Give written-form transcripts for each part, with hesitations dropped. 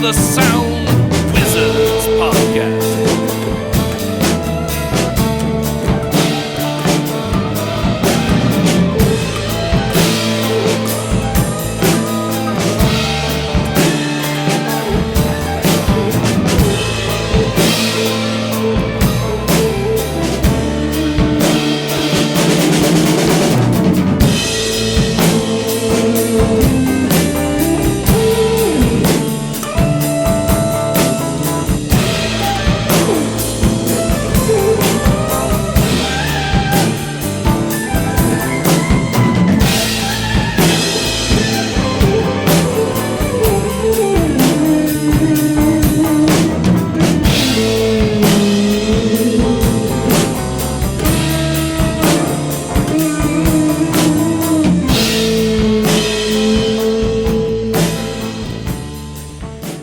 the Soundwizard podcast.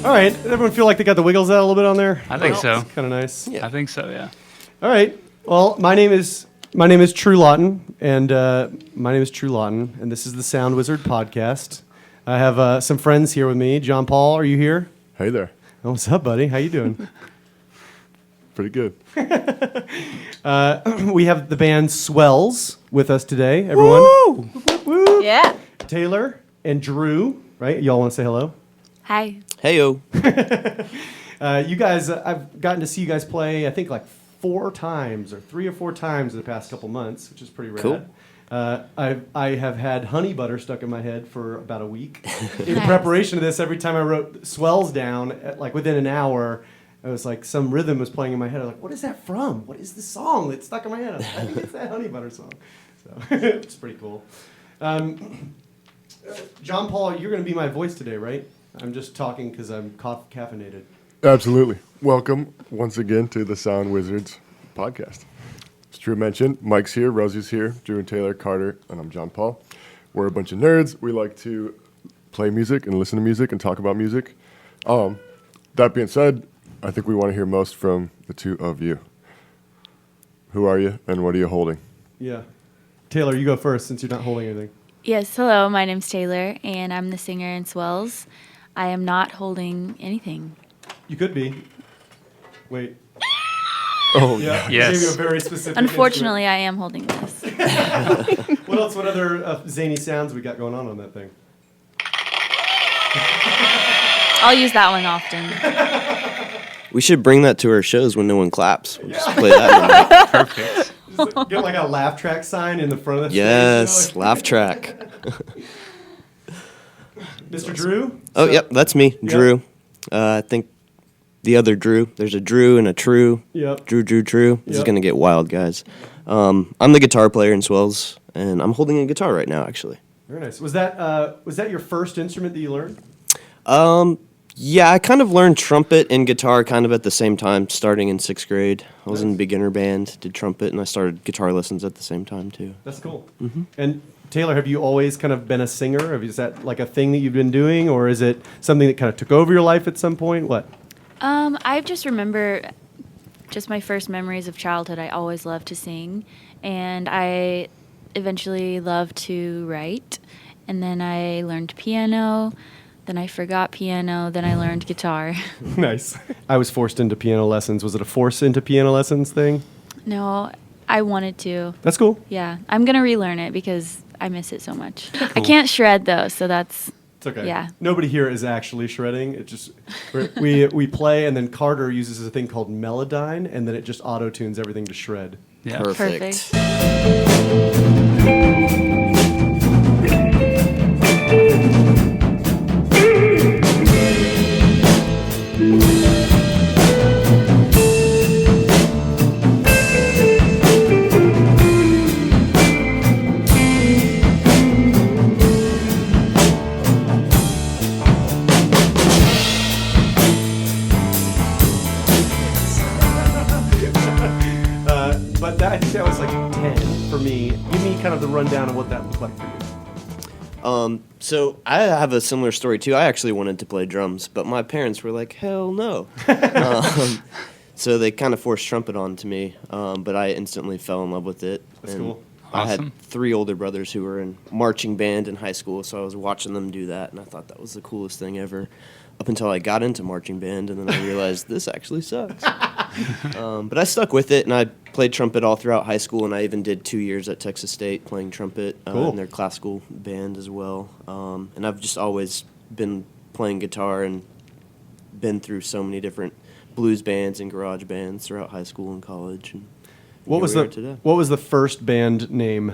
All right, everyone feel like they got the wiggles out a little bit on there? I think so. Kind of nice. I think so, yeah. All right. Well, my name is True Lawton, and this is the Soundwizard podcast. I have some friends here with me. John Paul, are you here? Hey there. Oh, what's up, buddy? How you doing? Pretty good. We have the band SWELLS with us today. Everyone. Woo! Woo! Yeah. Taylor and Drew, right? Y'all want to say hello? Hi. Heyo. You guys, I've gotten to see you guys play, I think, like 3 or 4 times in the past couple months, which is pretty rad. Cool. I have had honey butter stuck in my head for about a week. In preparation of this, every time I wrote swells down, like within an hour, I was like, some rhythm was playing in my head. I was like, what is that from? What is the song that's stuck in my head? I think it's that honey butter song. So it's pretty cool. John Paul, you're going to be my voice today, right? I'm just talking because I'm caffeinated. Absolutely. Welcome once again to the Sound Wizards podcast. As Drew mentioned, Mike's here, Rosie's here, Drew and Taylor, Carter, and I'm John Paul. We're a bunch of nerds. We like to play music and listen to music and talk about music. That being said, I think we want to hear most from the two of you. Who are you and what are you holding? Yeah. Taylor, you go first since you're not holding anything. Yes, hello, my name's Taylor, and I'm the singer in Swells. I am not holding anything. You could be. Wait. Oh, Yeah. Yes. Gave you a very specific Unfortunately, I am holding this. instrument. What other zany sounds we got going on that thing? I'll use that one often. We should bring that to our shows when no one claps. We'll just play that. Perfect. Just get like a laugh track sign in the front of the Yes, stage. laugh track. Mr. Drew? Oh, yep, that's me, Drew. I think the other Drew. There's a Drew and a True. Yep. Drew. This is Yep. going to get wild, guys. I'm the guitar player in Swells, and I'm holding a guitar right now, actually. Very nice. Was that your first instrument that you learned? Yeah, I kind of learned trumpet and guitar kind of at the same time, starting in 6th grade. I was in a beginner band, did trumpet, and I started guitar lessons at the same time, too. That's cool. Mm-hmm. And Taylor, have you always kind of been a singer? Is that like a thing that you've been doing, or is it something that kind of took over your life at some point? What? I just remember just my first memories of childhood. I always loved to sing, and I eventually loved to write, and then I learned piano. Then I forgot piano. Then I learned guitar. Nice. I was forced into piano lessons. Was it a force into piano lessons thing? No, I wanted to. That's cool. Yeah, I'm going to relearn it because I miss it so much. I can't shred, though, so that's... It's okay. Yeah. Nobody here is actually shredding. It just we play, and then Carter uses a thing called Melodyne, and then it just auto tunes everything to shred. Yeah. Perfect. But I think that was like 10 for me. Give me kind of the rundown of what that looked like for you. So I have a similar story too. I actually wanted to play drums, but my parents were like, "Hell no!" So they kind of forced trumpet onto me, but I instantly fell in love with it. That's and cool. I Awesome. had 3 older brothers who were in marching band in high school, so I was watching them do that, and I thought that was the coolest thing ever. Up until I got into marching band, and then I realized this actually sucks. But I stuck with it, and I played trumpet all throughout high school, and I even did 2 years at Texas State playing trumpet Cool. in their classical band as well. And I've just always been playing guitar and been through so many different blues bands and garage bands throughout high school and college. And What here was we the are today. What was the first band name?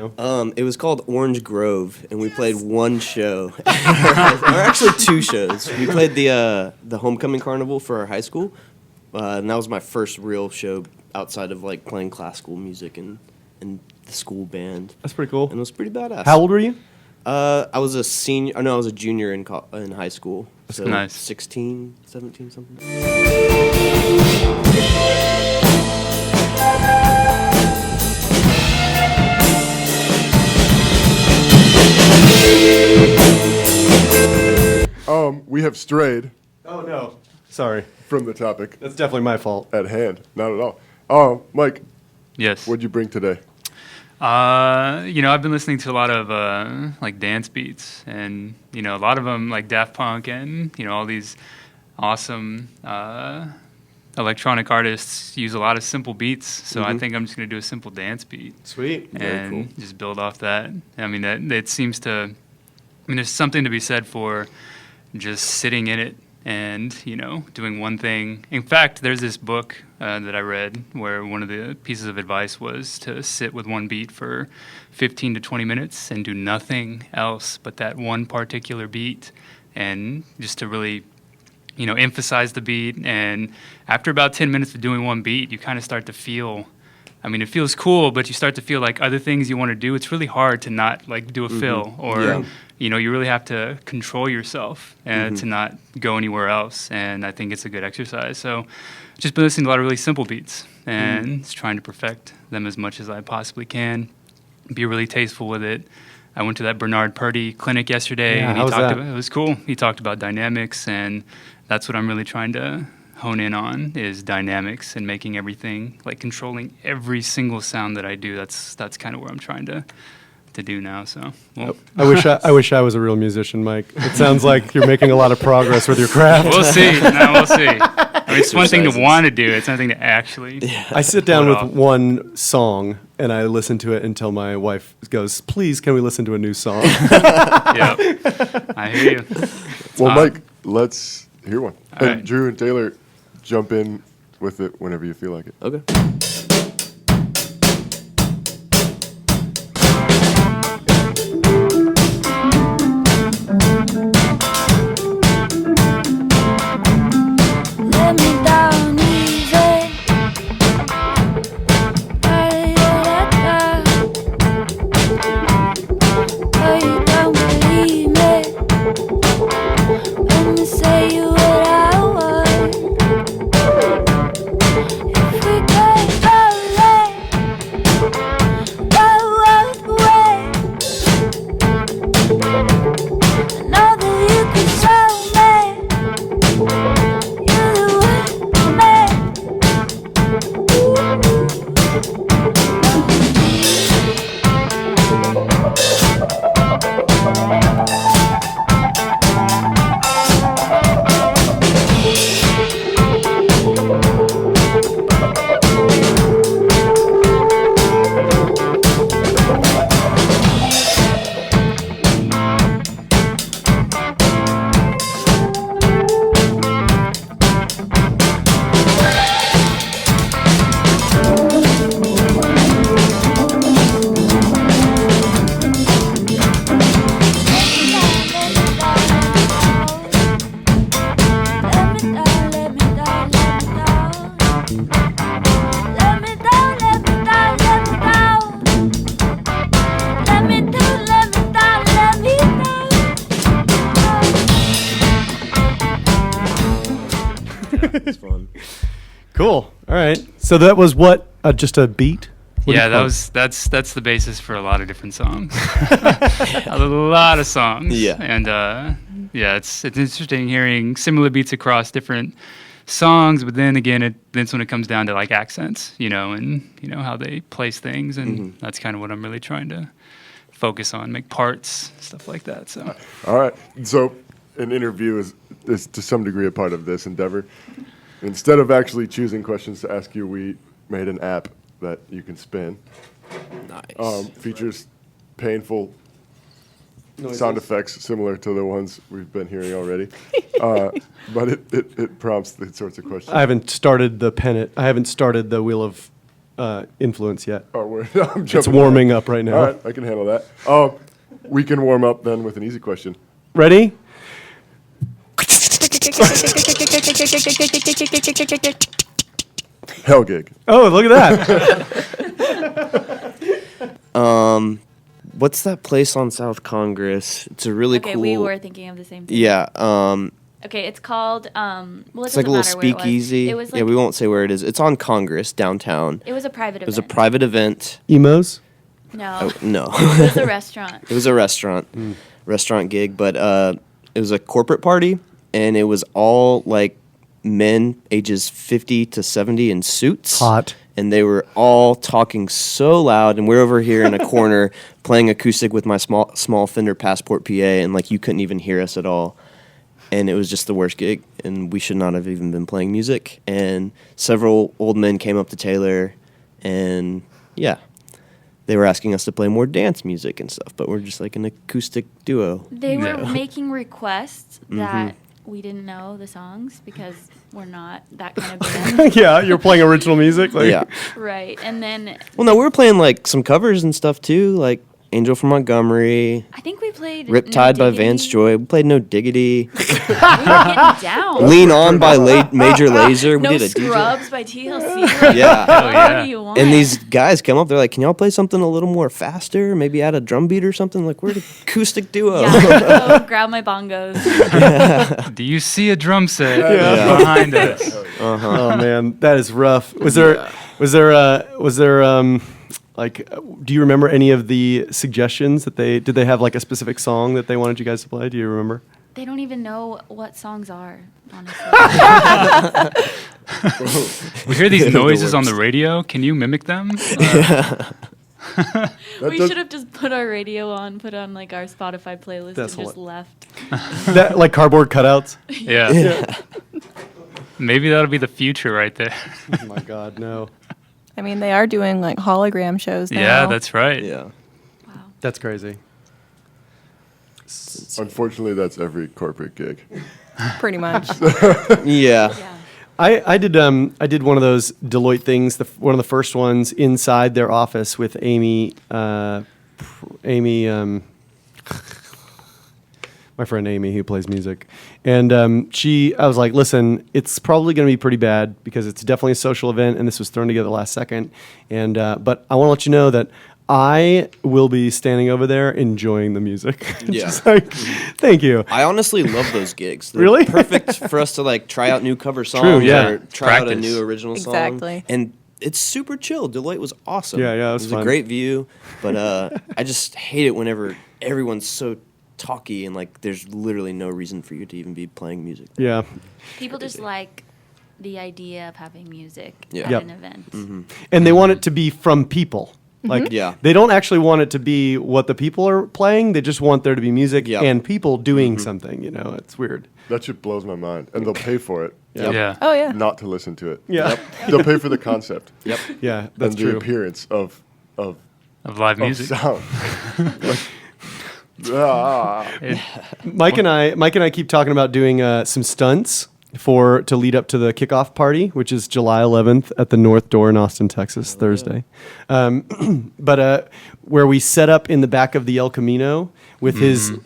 It was called Orange Grove, and we played one show, or actually 2 shows. We played the homecoming carnival for our high school, and that was my first real show outside of like playing classical music and the school band, That's pretty cool. and it was pretty badass. How old were you? I was a senior. Oh, no, I was a junior in high school. So nice. 16, 17, something. We have strayed Oh no, sorry. from the topic That's definitely my fault. at hand. Not at all. Mike, Yes. what'd you bring today? I've been listening to a lot of like dance beats, and a lot of them like Daft Punk, and all these awesome electronic artists use a lot of simple beats. So I think I'm just gonna do a simple dance beat Sweet. and just build off that. I mean, that it seems to. I mean, there's something to be said for just sitting in it and doing one thing. In fact, there's this book that I read where one of the pieces of advice was to sit with one beat for 15 to 20 minutes and do nothing else but that one particular beat, and just to really emphasize the beat. And after about 10 minutes of doing one beat, you kind of start to feel, I mean, it feels cool, but you start to feel like other things you want to do. It's really hard to not like do a fill, or Yeah. you really have to control yourself to not go anywhere else. And I think it's a good exercise. So just been listening to a lot of really simple beats and just trying to perfect them as much as I possibly can. Be really tasteful with it. I went to that Bernard Purdy clinic yesterday, Yeah, and how was that? it was cool. He talked about dynamics, and that's what I'm really trying to hone in on, is dynamics and making everything, like controlling every single sound that I do. That's kind of where I'm trying to do now. So, well, I wish I was a real musician, Mike. It sounds like you're making a lot of progress with your craft. we'll see. No, we'll see. I mean, it's one thing to Exercises. want to do. It's another thing to actually. I sit down Hold with on. one song and I listen to it until my wife goes, "Please, can we listen to a new song?" Yep. I hear you. Well, Mike, let's hear one. all And right. Drew and Taylor, jump in with it whenever you feel like it. Okay. Let me down easy. Oh, you don't believe me when you say you what I want. If we get away, away. I know that you can show me. You're the one man. It's fun. Cool. All right. So that was what? Just a beat? What do you Yeah, call it? that's the basis for a lot of different songs. A lot of songs. Yeah. And it's interesting hearing similar beats across different songs, but then again, that's when it comes down to like accents, and how they place things, and that's kind of what I'm really trying to focus on, make parts, stuff like that. So, All right. So, an interview is to some degree a part of this endeavor. Instead of actually choosing questions to ask you, we made an app that you can spin. Nice. Features painful Noises. sound effects similar to the ones we've been hearing already, but it prompts the sorts of questions. I haven't started the wheel of influence yet. I'm It's jumping warming ahead. up right now. All right, I can handle that. We can warm up then with an easy question. Ready? Hell gig. Oh, look at that. What's that place on South Congress? It's a really Okay, cool. we were thinking of the same thing. Yeah. Okay, it's called. Well, it It's like a doesn't little matter where it was. speakeasy. It was like, Yeah, we won't say where it is. It's on Congress downtown. It was a private It was event. a private event. Emos? No, No, it was a restaurant. it was a restaurant gig, but it was a corporate party, and it was all like men ages 50 to 70 in suits. Hot. And they were all talking so loud, and we're over here in a corner playing acoustic with my small Fender Passport PA, and like you couldn't even hear us at all. And it was just the worst gig, and we should not have even been playing music. And several old men came up to Taylor, and yeah, they were asking us to play more dance music and stuff, but we're just like an acoustic duo. They were No. making requests that we didn't know the songs because we're not that kind of band. Yeah, you're playing original music. Like, Yeah. Right. And then Well, no, we were playing like some covers and stuff too, like Angel from Montgomery, I think we played Riptide No by Vance Diggity. Joy. We played No Diggity. We were getting down. Lean On by Major Lazer. We No did a DJ. Scrubs by TLC. Yeah. What yeah. do you want? And these guys come up, they're like, can y'all play something a little more faster? Maybe add a drum beat or something? Like, we're an acoustic duo. Yeah, go grab my bongos. Do you see a drum set Yeah. behind us? Oh man, that is rough. Was there like, do you remember any of the suggestions that did they have like a specific song that they wanted you guys to play? Do you remember? They don't even know what songs are, honestly. We hear these In the noises on works. the radio. Can you mimic them? We does- should have just put our radio on, put on like our Spotify playlist, That's and just left. That like cardboard cutouts? Yeah. Maybe that'll be the future right there. Oh my God, no. I mean, they are doing like hologram shows now. Yeah, that's right. Yeah. Wow. That's crazy. Unfortunately, that's every corporate gig. pretty much. Yeah. Yeah. I did one of those Deloitte things, one of the first ones inside their office with Amy, my friend Amy, who plays music, and I was like, listen, it's probably going to be pretty bad because it's definitely a social event, and this was thrown together last second, and but I want to let you know that I will be standing over there enjoying the music. Yeah. Just like, thank you. I honestly love those gigs. They're Really? perfect for us to like try out new cover songs yeah. or try out a Practice. new original song. Exactly. And it's super chill. Deloitte was awesome. Yeah, it was a fun. great view, but I just hate it whenever everyone's so talky and like there's literally no reason for you to even be playing music. Yeah. People just like the idea of having music Yeah. at Yep. an event. And they want it to be from people. Like, Yeah. they don't actually want it to be what the people are playing. They just want there to be music Yep. and people doing something. You know, it's weird. That shit blows my mind, and they'll pay for it. Yep. Yeah. Oh yeah. Not to listen to it. Yeah, They'll pay for the concept Yep. yeah, that's and the true. appearance of Of live music. sound. Ah. Mike and I keep talking about doing some stunts to lead up to the kickoff party, which is July 11th at the North Door in Austin, Texas, Thursday. But where we set up in the back of the El Camino with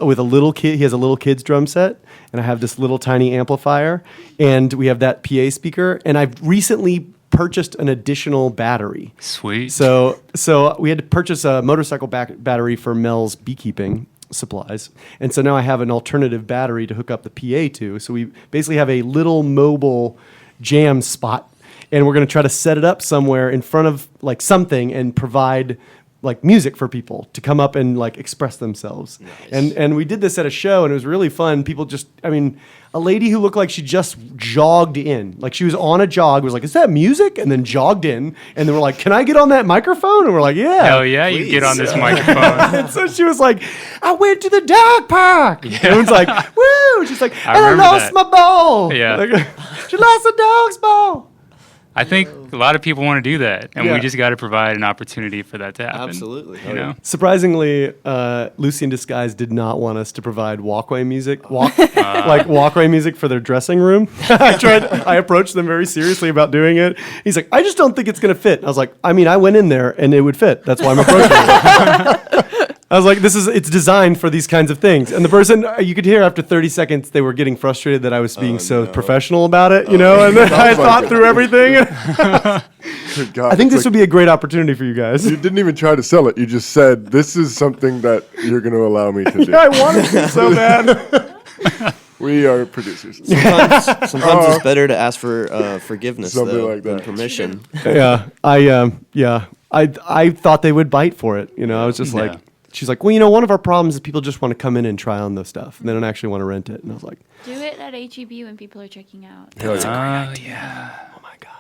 with a little kid. He has a little kid's drum set, and I have this little tiny amplifier, and we have that PA speaker. And I've recently purchased an additional battery. Sweet. So we had to purchase a motorcycle battery for Mel's beekeeping supplies. And so now I have an alternative battery to hook up the PA to. So we basically have a little mobile jam spot, and we're going to try to set it up somewhere in front of like something and provide like music for people to come up and like express themselves. And we did this at a show and it was really fun. People just, I mean, a lady who looked like she just jogged in, like she was on a jog, was like, is that music? And then jogged in. And then we're like, can I get on that microphone? And we're like, yeah. Hell yeah, you get on this microphone. And so she was like, I went to the dog park. Yeah. Everyone's like, woo. She's like, and I remember lost that. my ball. Yeah. Like, she lost a dog's ball. I think a lot of people want to do that, and Yeah. we just got to provide an opportunity for that to happen. Absolutely. You know? Surprisingly, Lucy in Disguise did not want us to provide walkway music, like walkway music for their dressing room. I approached them very seriously about doing it. He's like, I just don't think it's going to fit. I was like, I mean, I went in there and it would fit. That's why I'm approaching it. I was like, it's designed for these kinds of things. And the person, you could hear after 30 seconds, they were getting frustrated that I was being so professional about it, you know? And then I thought through everything. Good God, I think it's this would be a great opportunity for you guys. You didn't even try to sell it. You just said, this is something that you're going to allow me to do. Yeah, I wanted to so bad. We are producers. Sometimes it's better to ask for forgiveness Something though, like than that. permission. I thought they would bite for it. You know, I was just like, Yeah. she's like, well, you know, one of our problems is people just want to come in and try on those stuff, and they don't actually want to rent it. And I was like, Do it at HEB when people are checking out. Hell yeah. Yeah. oh my god.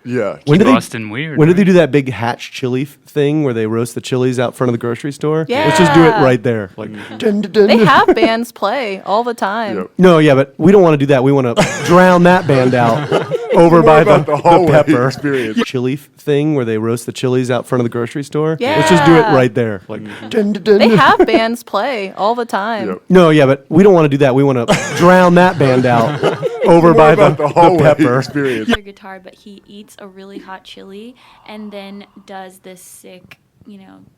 Yeah. When did Boston weird. When did they right? do that big hatch chili thing where they roast the chilies out front of the grocery store? Yeah. Let's just do it right there. Like, dun, dun, dun. They have bands play all the time. Yep. No, yeah, but we don't want to do that. We want to drown that band out over by about the the hallway pepper experience. chili thing where they roast the chilies out front of the grocery store. Yeah. Let's just do it right there. Like, dun, dun, dun. They have bands play all the time. Yep. No, yeah, but we don't want to do that. We want to drown that band out over by about the the hallway pepper. experience. Their guitar, but he eats a really hot chili and then does this sick,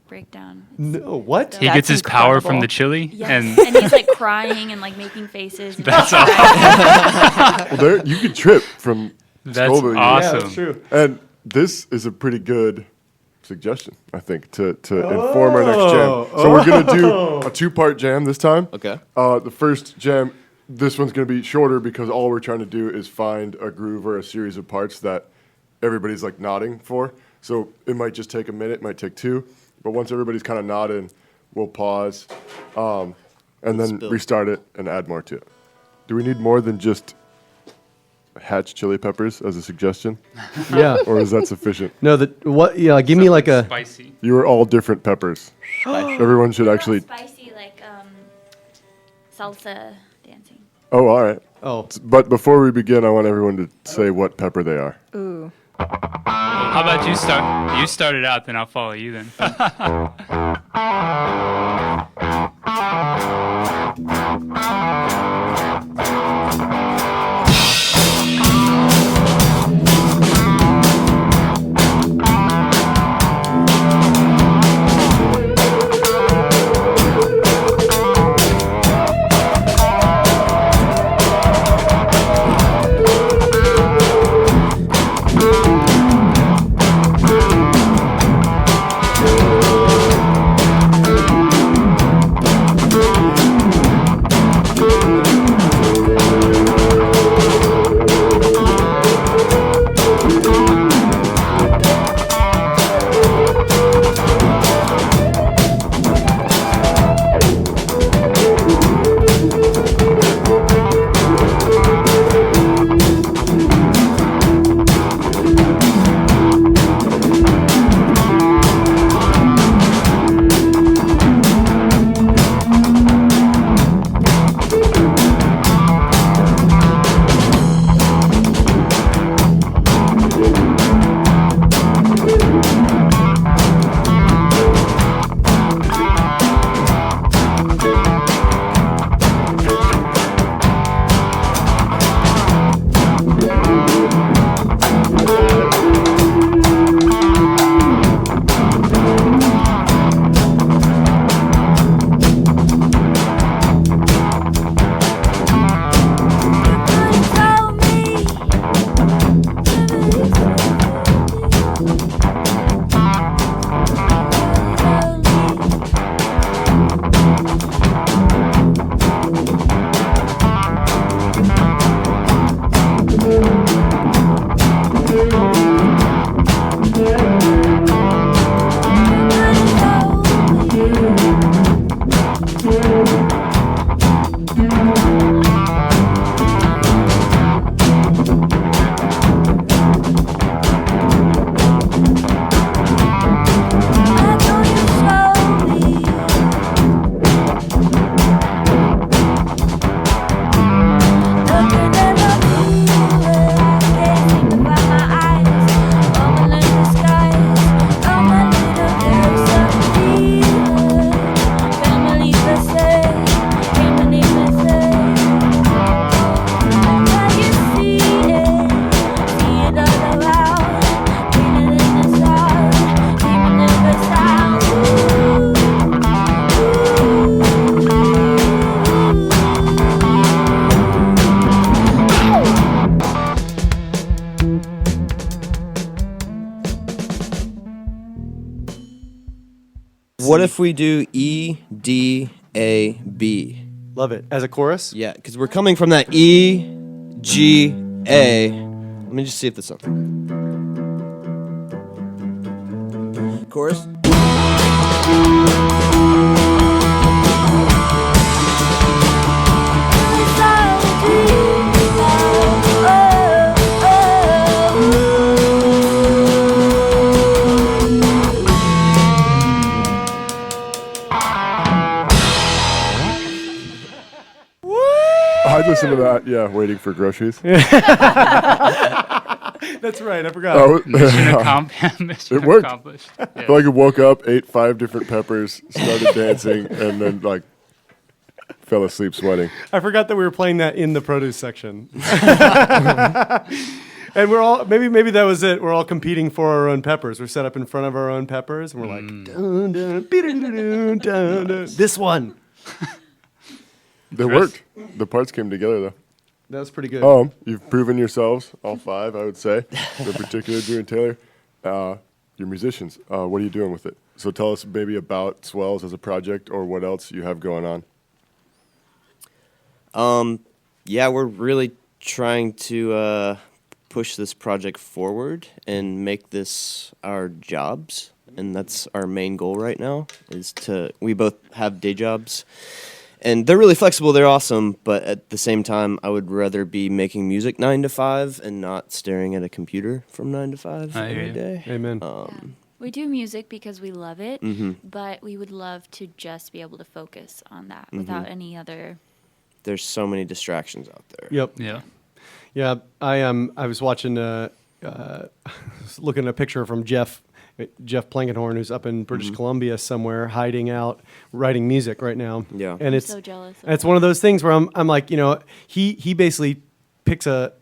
breakdown. No, what? He That's gets his power from incredible. the chili, Yes. and And he's like crying and like making faces. And That's crying. Well, there you could trip from that's Scoville. Yeah, awesome. that's true. And this is a pretty good suggestion, I think, to inform our next jam. So we're going to do a 2-part jam this time. Okay. The first jam, this one's going to be shorter because all we're trying to do is find a groove or a series of parts that everybody's like nodding for. So it might just take a minute, might take 2. But once everybody's kind of nodding, we'll pause and then Spill. restart it and add more to it. Do we need more than just hatch chili peppers as a suggestion? Yeah. Or is that sufficient? No, what? Yeah, give me like a. Spicy. You are all different peppers. Everyone should actually. Spicy, like salsa dancing. Oh, all right. Oh, But before we begin, I want everyone to say what pepper they are. Ooh. How about you start? You start it out, then I'll follow you. Then. Tell me. What if we do E D A B? Love it. As a chorus? Yeah, because we're coming from that E G A. Let me just see if this something. Chorus. I listen to that, waiting for groceries. That's right. I forgot. Mission It worked. accomplished. I feel like I woke up, ate 5 different peppers, started dancing, and then like fell asleep sweating. I forgot that we were playing that in the produce section. And we're all maybe that was it. We're all competing for our own peppers. We're set up in front of our own peppers, and we're like, dun, dun, dun, dun, dun. This one. They Chris? worked. The parts came together though. That was pretty good. You've proven yourselves, all 5, I would say, in particular, Drew and Taylor. You're musicians. What are you doing with it? So tell us maybe about Swells as a project or what else you have going on. Yeah, we're really trying to push this project forward and make this our jobs, and that's our main goal right now. We both have day jobs. And they're really flexible. They're awesome. But at the same time, I would rather be making music 9 to 5 and not staring at a computer from 9 to 5 I hear every you. day. Amen. We do music because we love it, Mm-hmm. but we would love to just be able to focus on that without any other. There's so many distractions out there. Yep. Yeah. Yeah. I was watching, looking at a picture from Jeff Plankenhorn, who's up in British Columbia somewhere, hiding out, writing music right now. Yeah. And it's So jealous. Of it's one of those things where I'm like, he basically picks a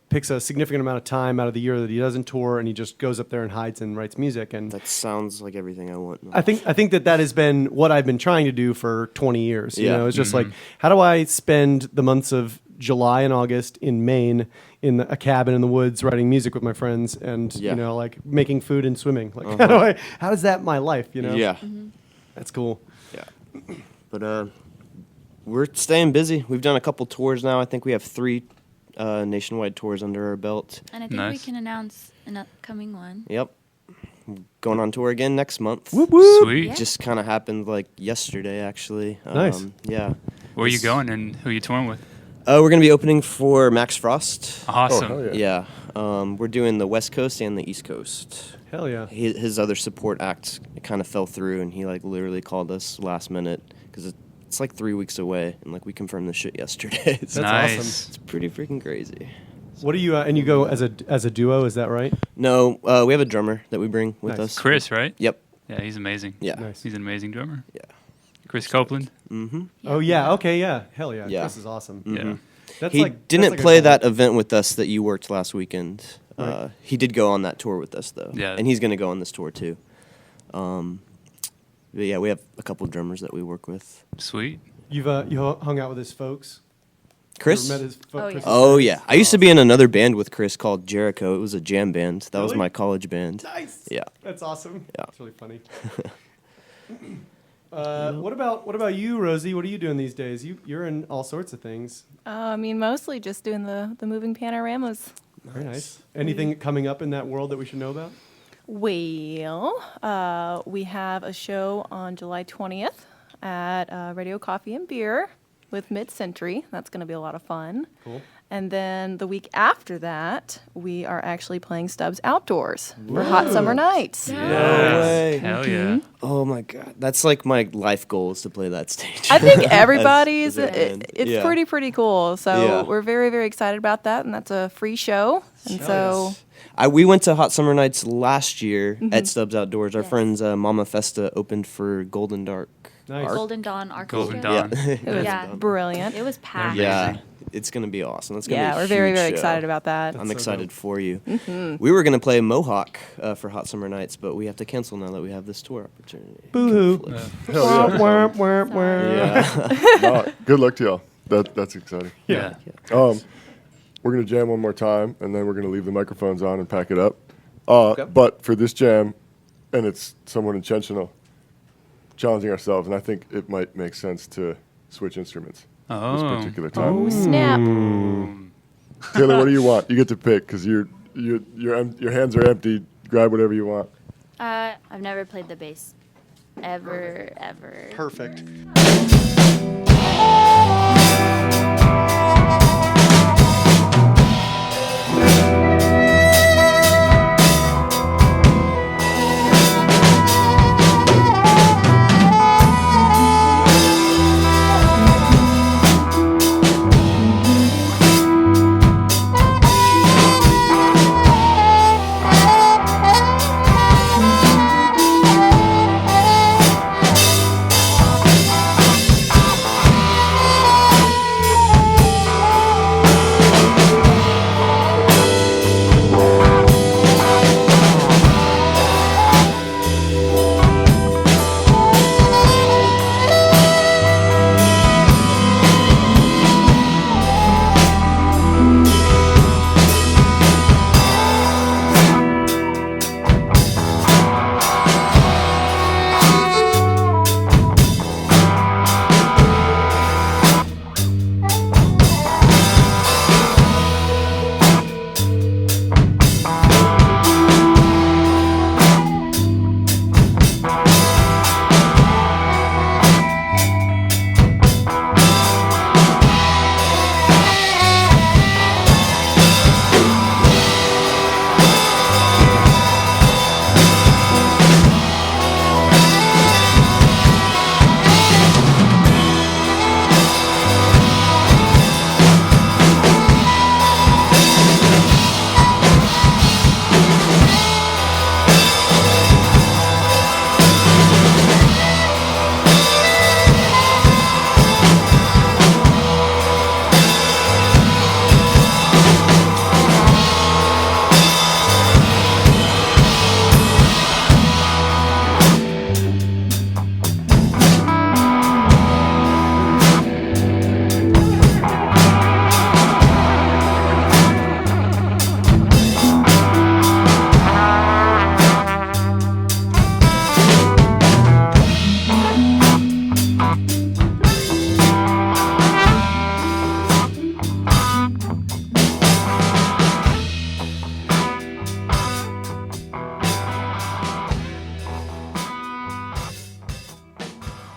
significant amount of time out of the year that he doesn't tour, and he just goes up there and hides and writes music. And That sounds like everything I want. I think that has been what I've been trying to do for 20 years. You Yeah. know, it's just like, how do I spend the months of July and August in Maine in a cabin in the woods writing music with my friends and, Yeah. like making food and swimming? Like, how is that my life, Yeah. That's cool. Yeah. But we're staying busy. We've done a couple tours now. I think we have 3 nationwide tours under our belt. And I think we Nice. can announce an upcoming one. Yep. Going on tour again next month. Whoop, whoop. Sweet. Yeah. Just kind of happened like yesterday, actually. Nice. Yeah. Where are you going and who are you touring with? We're going to be opening for Max Frost. Awesome. hell yeah. Yeah. We're doing the West Coast and the East Coast. Hell yeah. His other support act kind of fell through, and he like literally called us last minute because it's like 3 weeks away, and like we confirmed the shit yesterday. That's Nice. awesome. It's pretty freaking crazy. What do you, and you go as a duo, is that right? No, we have a drummer that we bring with Nice. us. Chris, right? Yep. Yeah, he's amazing. Yeah. Nice. He's an amazing drummer. Yeah. Chris Copeland. Mm-hmm. Oh yeah. Okay. Yeah. Hell yeah. Yeah. This is awesome. Yeah. That's He like, didn't that's like a play goal. that event with us that you worked last weekend. Right. He did go on that tour with us though. Yeah. And he's going to go on this tour too. But yeah, we have a couple of drummers that we work with. Sweet. You've you hung out with his folks. Chris? Ever met his Oh, Chris's yeah. Oh friends? yeah, I used to be in another band with Chris called Jericho. It was a jam band. That was Really? my college band. Nice. Yeah. That's awesome. Yeah. That's really funny. What about you, Rosie? What are you doing these days? You're in all sorts of things. I mean, mostly just doing the moving panoramas. Very nice. Anything coming up in that world that we should know about? Well, we have a show on July 20th at Radio Coffee and Beer with Mid-Century. That's going to be a lot of fun. Cool. And then the week after that, we are actually playing Stubbs Outdoors for Hot Summer Nights. way. Hell yeah. Oh my god, that's like my life goal is to play that stage. I think everybody's, as a band. it's Yeah. pretty cool. So Yeah. we're very, very excited about that. And that's a free show. And so, We went to Hot Summer Nights last year Mm-hmm. at Stubbs Outdoors. Our Yes. friends Mama Festa opened for Golden Dark. Nice. Golden Dawn Orchestra. Golden Dawn. it was Yeah. brilliant. It was packed. Yeah, it's gonna be awesome. That's gonna Yeah, be a we're very, huge very show. excited about that. I'm so excited dope. for you. Mm-hmm. We were gonna play Mohawk for Hot Summer Nights, but we have to cancel now that we have this tour opportunity. Boo-hoo. Conflict. Hell yeah. Womp, womp, womp. Yeah. No, good luck to y'all. That's exciting. Yeah. We're gonna jam one more time, and then we're gonna leave the microphones on and pack it up. Okay. But for this jam, and it's somewhat intentional, challenging ourselves, and I think it might make sense to switch instruments this Oh. particular time. Oh, snap. Taylor, what do you want? You get to pick because your hands are empty. Grab whatever you want. I've never played the bass. Ever. Perfect.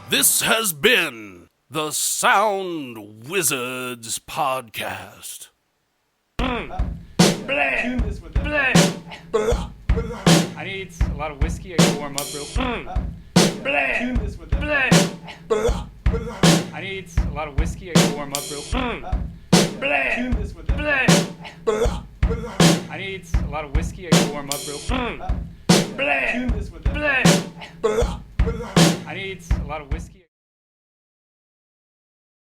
This has been the Sound Wizards podcast. Tune this with that. I need a lot of whiskey. I can warm up real quick. Tune this with that. I need a lot of whiskey. I can warm up real quick. Tune this with that. I need a lot of whiskey. I can warm up real quick. Tune this with that. I need a lot of whiskey.